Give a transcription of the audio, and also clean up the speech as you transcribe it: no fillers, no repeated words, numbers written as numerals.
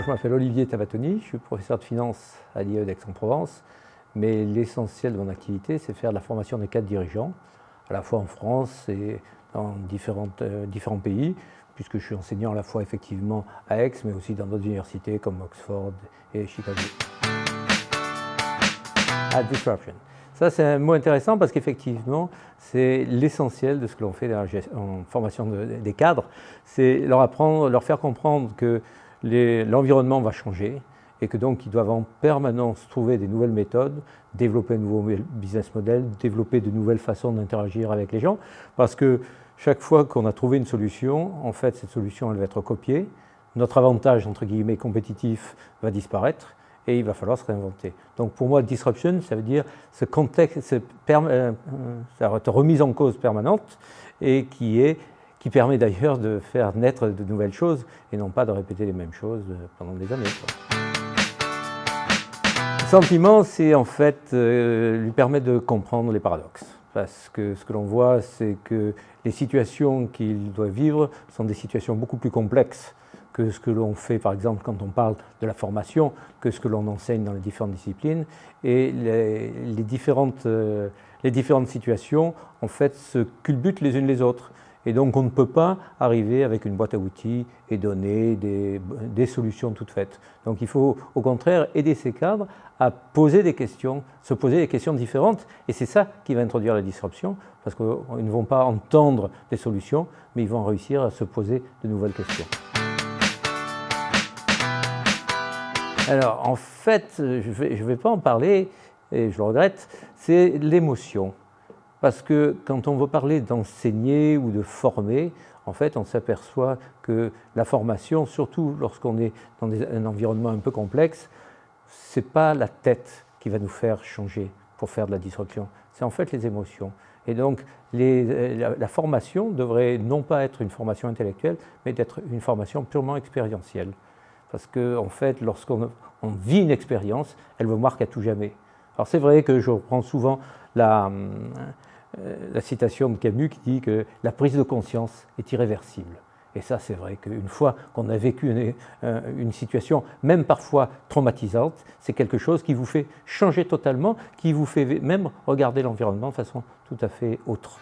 je m'appelle Olivier Tavatoni, je suis professeur de finance à l'IE d'Aix-en-Provence, mais l'essentiel de mon activité, c'est faire de la formation des cadres dirigeants, à la fois en France et dans différents pays, puisque je suis enseignant à la fois effectivement à Aix, mais aussi dans d'autres universités comme Oxford et Chicago. Disruption. Ça, c'est un mot intéressant parce qu'effectivement, c'est l'essentiel de ce que l'on fait en formation des cadres. C'est leur faire comprendre que l'environnement va changer et que donc ils doivent en permanence trouver des nouvelles méthodes, développer de nouveaux business models, développer de nouvelles façons d'interagir avec les gens. Parce que chaque fois qu'on a trouvé une solution, en fait, cette solution, elle va être copiée. Notre avantage, entre guillemets, compétitif va disparaître. Et il va falloir se réinventer. Donc pour moi, disruption, ça veut dire ce contexte, cette remise en cause permanente et qui permet d'ailleurs de faire naître de nouvelles choses et non pas de répéter les mêmes choses pendant des années. Le sentiment, c'est en fait lui permettre de comprendre les paradoxes. Parce que ce que l'on voit, c'est que les situations qu'il doit vivre sont des situations beaucoup plus complexes que ce que l'on fait, par exemple, quand on parle de la formation, que ce que l'on enseigne dans les différentes disciplines. Et les différentes situations, en fait, se culbutent les unes les autres. Et donc, on ne peut pas arriver avec une boîte à outils et donner des solutions toutes faites. Donc, il faut, au contraire, aider ces cadres à poser des questions, se poser des questions différentes. Et c'est ça qui va introduire la disruption, parce qu'ils ne vont pas entendre des solutions, mais ils vont réussir à se poser de nouvelles questions. Alors, en fait, je vais pas en parler, et je le regrette, c'est l'émotion. Parce que quand on veut parler d'enseigner ou de former, en fait, on s'aperçoit que la formation, surtout lorsqu'on est dans un environnement un peu complexe, ce n'est pas la tête qui va nous faire changer pour faire de la disruption, c'est en fait les émotions. Et donc, la formation devrait non pas être une formation intellectuelle, mais d'être une formation purement expérientielle. Parce qu'en fait, lorsqu'on vit une expérience, elle vous marque à tout jamais. Alors c'est vrai que je reprends souvent la citation de Camus qui dit que la prise de conscience est irréversible. Et ça, c'est vrai qu'une fois qu'on a vécu une situation, même parfois traumatisante, c'est quelque chose qui vous fait changer totalement, qui vous fait même regarder l'environnement de façon tout à fait autre.